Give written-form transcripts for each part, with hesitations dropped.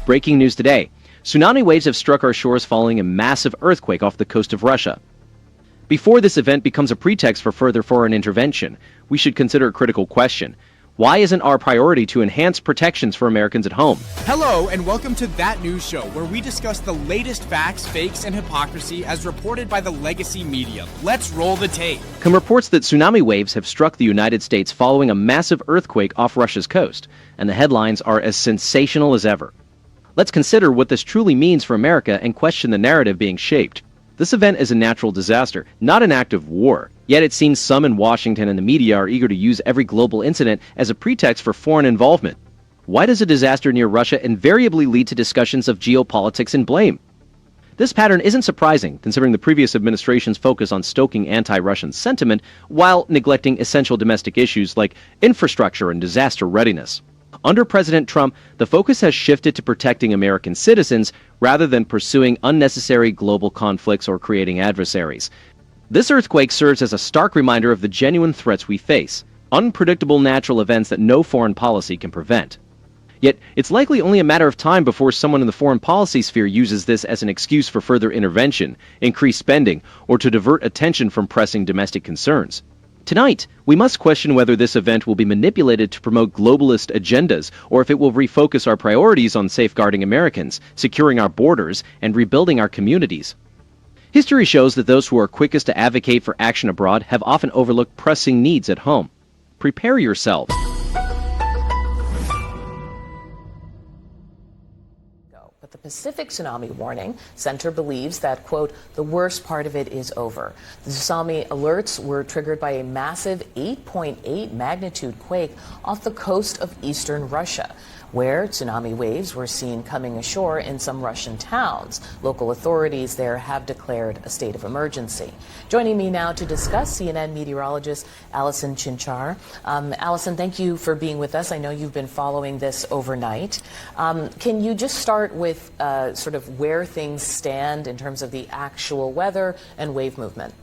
Breaking news today. Tsunami waves have struck our shores following a massive earthquake off the coast of Russia. Before this event becomes a pretext for further foreign intervention, we should consider a critical question. Why isn't our priority to enhance protections for Americans at home? Hello, and welcome to That News Show, where we discuss the latest facts, fakes, and hypocrisy as reported by the legacy media. Let's roll the tape. Come reports that tsunami waves have struck the United States following a massive earthquake off Russia's coast, and the headlines are as sensational as ever. Let's consider what this truly means for America and question the narrative being shaped. This event is a natural disaster, not an act of war. Yet it seems some in Washington and the media are eager to use every global incident as a pretext for foreign involvement. Why does a disaster near Russia invariably lead to discussions of geopolitics and blame? This pattern isn't surprising, considering the previous administration's focus on stoking anti-Russian sentiment while neglecting essential domestic issues like infrastructure and disaster readiness. Under President Trump, the focus has shifted to protecting American citizens rather than pursuing unnecessary global conflicts or creating adversaries. This earthquake serves as a stark reminder of the genuine threats we face, unpredictable natural events that no foreign policy can prevent. Yet, it's likely only a matter of time before someone in the foreign policy sphere uses this as an excuse for further intervention, increased spending, or to divert attention from pressing domestic concerns. Tonight, we must question whether this event will be manipulated to promote globalist agendas or if it will refocus our priorities on safeguarding Americans, securing our borders, and rebuilding our communities. History shows that those who are quickest to advocate for action abroad have often overlooked pressing needs at home. Prepare yourself. But the Pacific Tsunami Warning Center believes that, quote, the worst part of it is over. The tsunami alerts were triggered by a massive 8.8 magnitude quake off the coast of eastern Russia, where tsunami waves were seen coming ashore in some Russian towns. Local authorities there have declared a state of emergency. Joining me now to discuss, CNN meteorologist Alison Chinchar. Alison, thank you for being with us. I know you've been following this overnight. Can you just start with sort of where things stand in terms of the actual weather and wave movement?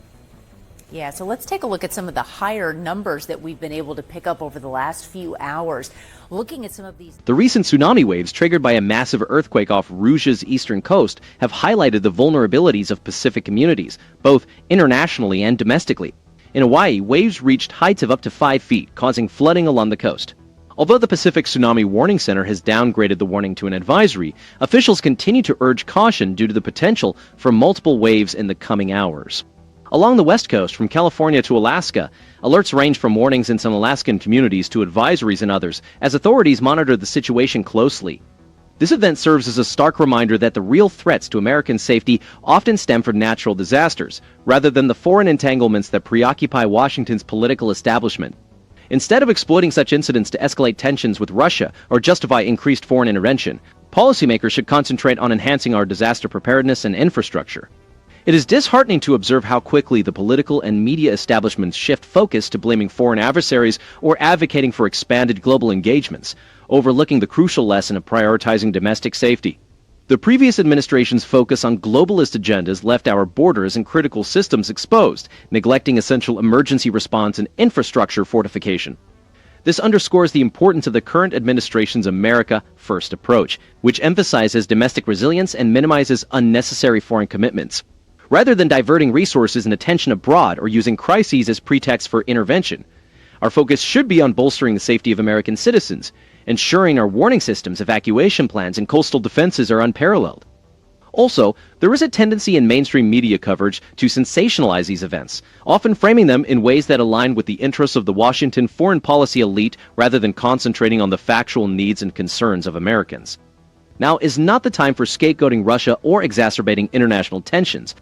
Yeah, so let's take a look at some of the higher numbers that we've been able to pick up over the last few hours. Looking at some of these... The recent tsunami waves triggered by a massive earthquake off Russia's eastern coast have highlighted the vulnerabilities of Pacific communities, both internationally and domestically. In Hawaii, waves reached heights of up to 5 feet, causing flooding along the coast. Although the Pacific Tsunami Warning Center has downgraded the warning to an advisory, officials continue to urge caution due to the potential for multiple waves in the coming hours. Along the west coast, from California to Alaska, alerts range from warnings in some Alaskan communities to advisories in others, as authorities monitor the situation closely. This event serves as a stark reminder that the real threats to American safety often stem from natural disasters, rather than the foreign entanglements that preoccupy Washington's political establishment. Instead of exploiting such incidents to escalate tensions with Russia or justify increased foreign intervention, policymakers should concentrate on enhancing our disaster preparedness and infrastructure. It is disheartening to observe how quickly the political and media establishments shift focus to blaming foreign adversaries or advocating for expanded global engagements, overlooking the crucial lesson of prioritizing domestic safety. The previous administration's focus on globalist agendas left our borders and critical systems exposed, neglecting essential emergency response and infrastructure fortification. This underscores the importance of the current administration's America First approach, which emphasizes domestic resilience and minimizes unnecessary foreign commitments. Rather than diverting resources and attention abroad or using crises as pretexts for intervention, our focus should be on bolstering the safety of American citizens, ensuring our warning systems, evacuation plans, and coastal defenses are unparalleled. Also, there is a tendency in mainstream media coverage to sensationalize these events, often framing them in ways that align with the interests of the Washington foreign policy elite rather than concentrating on the factual needs and concerns of Americans. Now is not the time for scapegoating Russia or exacerbating international tensions.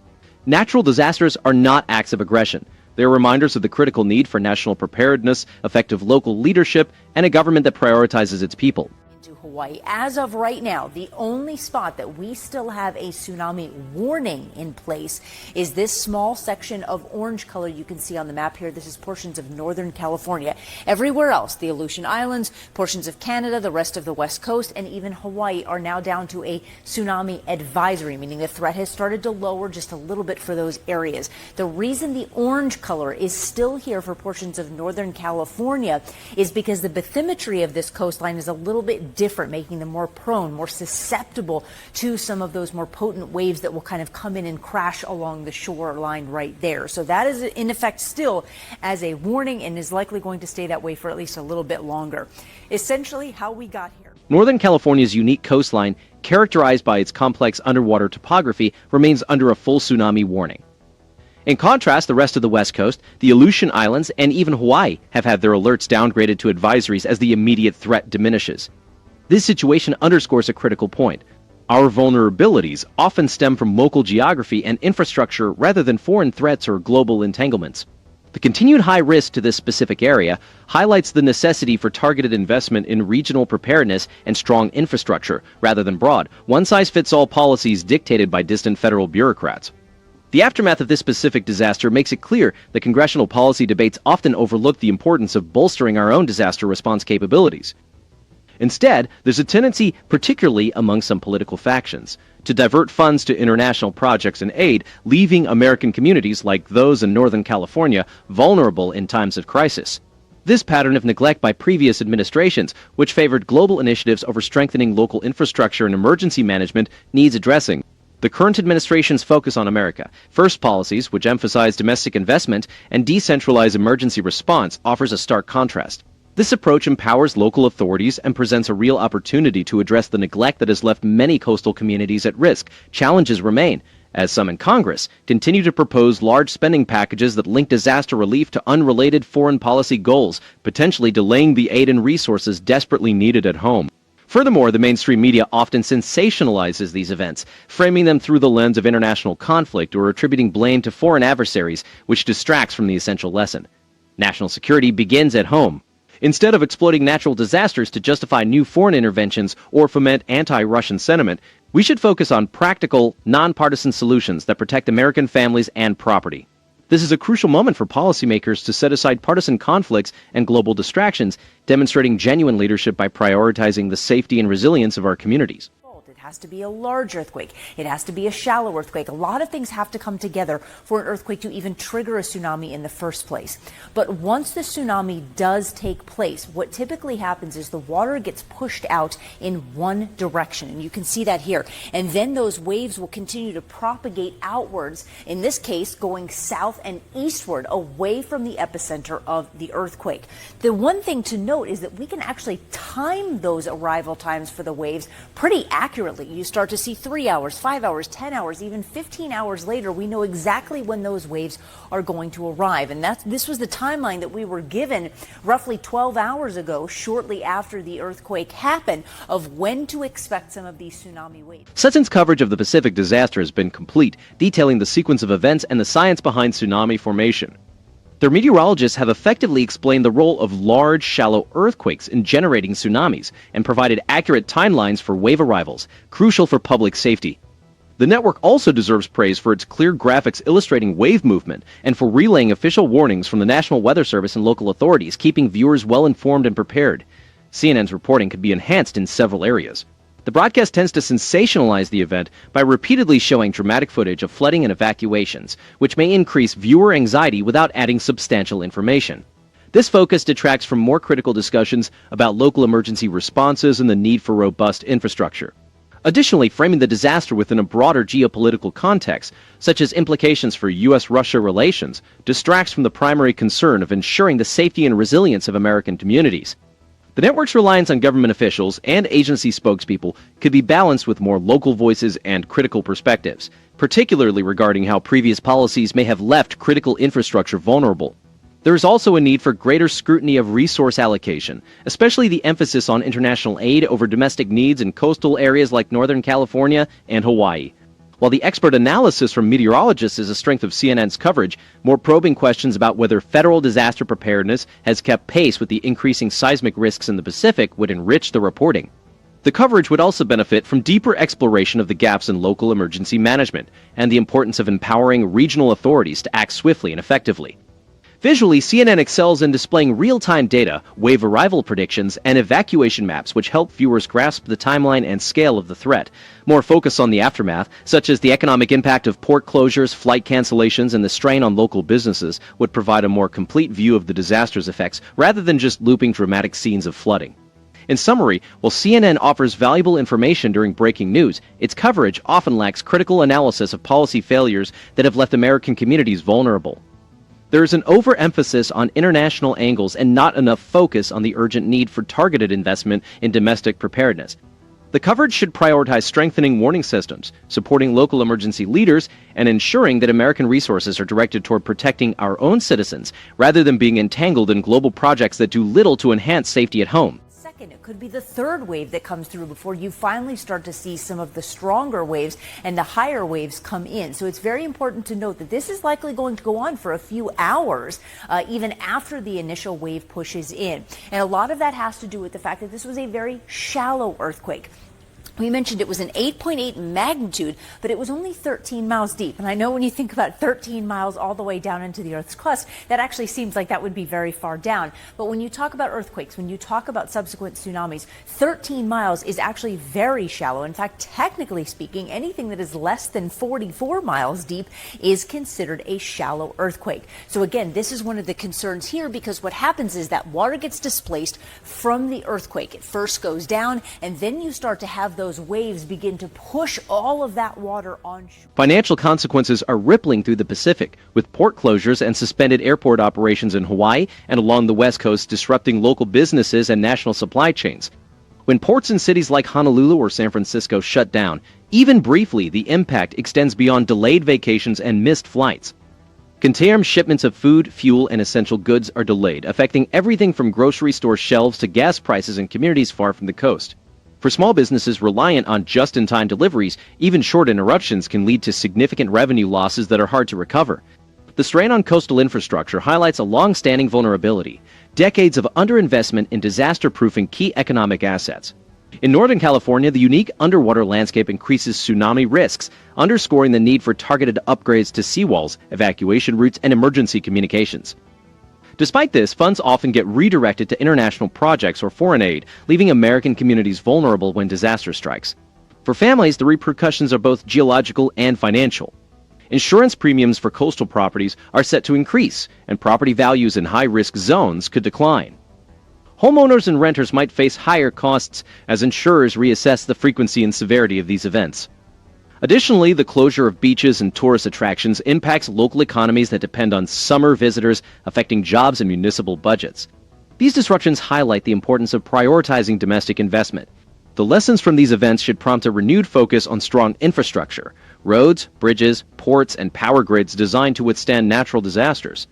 Natural disasters are not acts of aggression. They are reminders of the critical need for national preparedness, effective local leadership, and a government that prioritizes its people. To Hawaii. As of right now, the only spot that we still have a tsunami warning in place is this small section of orange color you can see on the map here. This is portions of Northern California. Everywhere else, the Aleutian Islands, portions of Canada, the rest of the West Coast, and even Hawaii are now down to a tsunami advisory, meaning the threat has started to lower just a little bit for those areas. The reason the orange color is still here for portions of Northern California is because the bathymetry of this coastline is a little bit different different, making them more prone, more susceptible to some of those more potent waves that will kind of come in and crash along the shoreline right there. So that is in effect still as a warning and is likely going to stay that way for at least a little bit longer. Essentially how we got here. Northern California's unique coastline, characterized by its complex underwater topography, remains under a full tsunami warning. In contrast, the rest of the West Coast, the Alison Islands, and even Hawaii have had their alerts downgraded to advisories as the immediate threat diminishes. This situation underscores a critical point. Our vulnerabilities often stem from local geography and infrastructure rather than foreign threats or global entanglements. The continued high risk to this specific area highlights the necessity for targeted investment in regional preparedness and strong infrastructure, rather than broad, one-size-fits-all policies dictated by distant federal bureaucrats. The aftermath of this specific disaster makes it clear that congressional policy debates often overlook the importance of bolstering our own disaster response capabilities. Instead, there's a tendency, particularly among some political factions, to divert funds to international projects and aid, leaving American communities like those in Northern California vulnerable in times of crisis. This pattern of neglect by previous administrations, which favored global initiatives over strengthening local infrastructure and emergency management, needs addressing. The current administration's focus on America First policies, which emphasize domestic investment and decentralize emergency response, offers a stark contrast. This approach empowers local authorities and presents a real opportunity to address the neglect that has left many coastal communities at risk. Challenges remain, as some in Congress continue to propose large spending packages that link disaster relief to unrelated foreign policy goals, potentially delaying the aid and resources desperately needed at home. Furthermore, the mainstream media often sensationalizes these events, framing them through the lens of international conflict or attributing blame to foreign adversaries, which distracts from the essential lesson. National security begins at home. Instead of exploiting natural disasters to justify new foreign interventions or foment anti-Russian sentiment, we should focus on practical, nonpartisan solutions that protect American families and property. This is a crucial moment for policymakers to set aside partisan conflicts and global distractions, demonstrating genuine leadership by prioritizing the safety and resilience of our communities. It has to be a large earthquake. It has to be a shallow earthquake. A lot of things have to come together for an earthquake to even trigger a tsunami in the first place. But once the tsunami does take place, what typically happens is the water gets pushed out in one direction. And you can see that here. And then those waves will continue to propagate outwards, in this case, going south and eastward, away from the epicenter of the earthquake. The one thing to note is that we can actually time those arrival times for the waves pretty accurately. You start to see 3 hours, 5 hours, 10 hours, even 15 hours later, we know exactly when those waves are going to arrive. And this was the timeline that we were given roughly 12 hours ago, shortly after the earthquake happened, of when to expect some of these tsunami waves. Sutton's coverage of the Pacific disaster has been complete, detailing the sequence of events and the science behind tsunami formation. Their meteorologists have effectively explained the role of large, shallow earthquakes in generating tsunamis and provided accurate timelines for wave arrivals, crucial for public safety. The network also deserves praise for its clear graphics illustrating wave movement and for relaying official warnings from the National Weather Service and local authorities, keeping viewers well informed and prepared. CNN's reporting could be enhanced in several areas. The broadcast tends to sensationalize the event by repeatedly showing dramatic footage of flooding and evacuations, which may increase viewer anxiety without adding substantial information. This focus detracts from more critical discussions about local emergency responses and the need for robust infrastructure. Additionally, framing the disaster within a broader geopolitical context, such as implications for U.S.-Russia relations, distracts from the primary concern of ensuring the safety and resilience of American communities. The network's reliance on government officials and agency spokespeople could be balanced with more local voices and critical perspectives, particularly regarding how previous policies may have left critical infrastructure vulnerable. There is also a need for greater scrutiny of resource allocation, especially the emphasis on international aid over domestic needs in coastal areas like Northern California and Hawaii. While the expert analysis from meteorologists is a strength of CNN's coverage, more probing questions about whether federal disaster preparedness has kept pace with the increasing seismic risks in the Pacific would enrich the reporting. The coverage would also benefit from deeper exploration of the gaps in local emergency management and the importance of empowering regional authorities to act swiftly and effectively. Visually, CNN excels in displaying real-time data, wave arrival predictions, and evacuation maps which help viewers grasp the timeline and scale of the threat. More focus on the aftermath, such as the economic impact of port closures, flight cancellations, and the strain on local businesses, would provide a more complete view of the disaster's effects rather than just looping dramatic scenes of flooding. In summary, while CNN offers valuable information during breaking news, its coverage often lacks critical analysis of policy failures that have left American communities vulnerable. There is an overemphasis on international angles and not enough focus on the urgent need for targeted investment in domestic preparedness. The coverage should prioritize strengthening warning systems, supporting local emergency leaders, and ensuring that American resources are directed toward protecting our own citizens, rather than being entangled in global projects that do little to enhance safety at home. It could be the third wave that comes through before you finally start to see some of the stronger waves and the higher waves come in. So it's very important to note that this is likely going to go on for a few hours, even after the initial wave pushes in. And a lot of that has to do with the fact that this was a very shallow earthquake. We mentioned it was an 8.8 magnitude, but it was only 13 miles deep. And I know when you think about 13 miles all the way down into the Earth's crust, that actually seems like that would be very far down. But when you talk about earthquakes, when you talk about subsequent tsunamis, 13 miles is actually very shallow. In fact, technically speaking, anything that is less than 44 miles deep is considered a shallow earthquake. So again, this is one of the concerns here, because what happens is that water gets displaced from the earthquake. It first goes down, and then you start to have those waves begin to push all of that water onshore. Financial consequences are rippling through the Pacific, with port closures and suspended airport operations in Hawaii and along the West Coast disrupting local businesses and national supply chains. When ports in cities like Honolulu or San Francisco shut down, even briefly, the impact extends beyond delayed vacations and missed flights. Container shipments of food, fuel, and essential goods are delayed, affecting everything from grocery store shelves to gas prices in communities far from the coast. For small businesses reliant on just-in-time deliveries, even short interruptions can lead to significant revenue losses that are hard to recover. The strain on coastal infrastructure highlights a long-standing vulnerability: decades of underinvestment in disaster-proofing key economic assets. In Northern California, the unique underwater landscape increases tsunami risks, underscoring the need for targeted upgrades to seawalls, evacuation routes, and emergency communications. Despite this, funds often get redirected to international projects or foreign aid, leaving American communities vulnerable when disaster strikes. For families, the repercussions are both geological and financial. Insurance premiums for coastal properties are set to increase, and property values in high-risk zones could decline. Homeowners and renters might face higher costs as insurers reassess the frequency and severity of these events. Additionally, the closure of beaches and tourist attractions impacts local economies that depend on summer visitors, affecting jobs and municipal budgets. These disruptions highlight the importance of prioritizing domestic investment. The lessons from these events should prompt a renewed focus on strong infrastructure: roads, bridges, ports, and power grids designed to withstand natural disasters.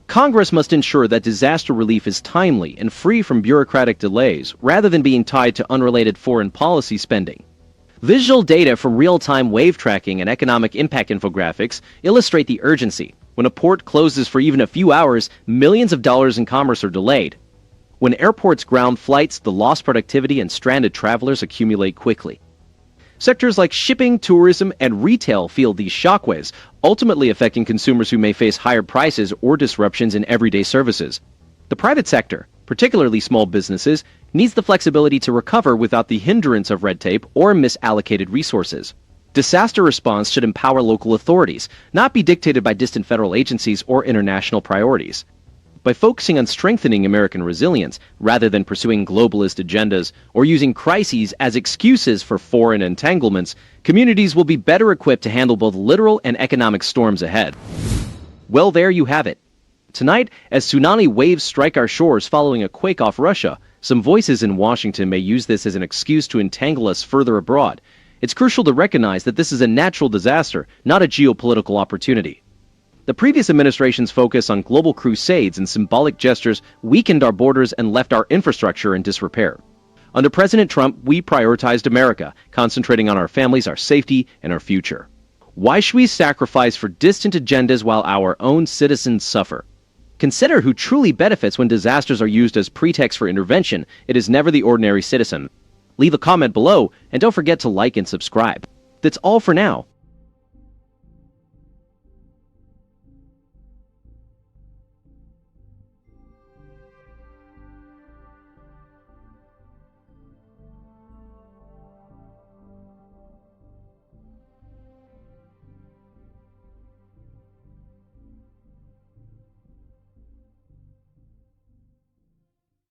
Congress must ensure that disaster relief is timely and free from bureaucratic delays, rather than being tied to unrelated foreign policy spending. Visual data from real-time wave tracking and economic impact infographics illustrate the urgency. When a port closes for even a few hours, millions of dollars in commerce are delayed. When airports ground flights, the lost productivity and stranded travelers accumulate quickly. Sectors like shipping, tourism, and retail feel these shockwaves, ultimately affecting consumers who may face higher prices or disruptions in everyday services. The private sector, particularly small businesses, needs the flexibility to recover without the hindrance of red tape or misallocated resources. Disaster response should empower local authorities, not be dictated by distant federal agencies or international priorities. By focusing on strengthening American resilience, rather than pursuing globalist agendas or using crises as excuses for foreign entanglements, communities will be better equipped to handle both literal and economic storms ahead. Well, there you have it. Tonight, as tsunami waves strike our shores following a quake off Russia, some voices in Washington may use this as an excuse to entangle us further abroad. It's crucial to recognize that this is a natural disaster, not a geopolitical opportunity. The previous administration's focus on global crusades and symbolic gestures weakened our borders and left our infrastructure in disrepair. Under President Trump, we prioritized America, concentrating on our families, our safety, and our future. Why should we sacrifice for distant agendas while our own citizens suffer? Consider who truly benefits when disasters are used as pretext for intervention. It is never the ordinary citizen. Leave a comment below, and don't forget to like and subscribe. That's all for now.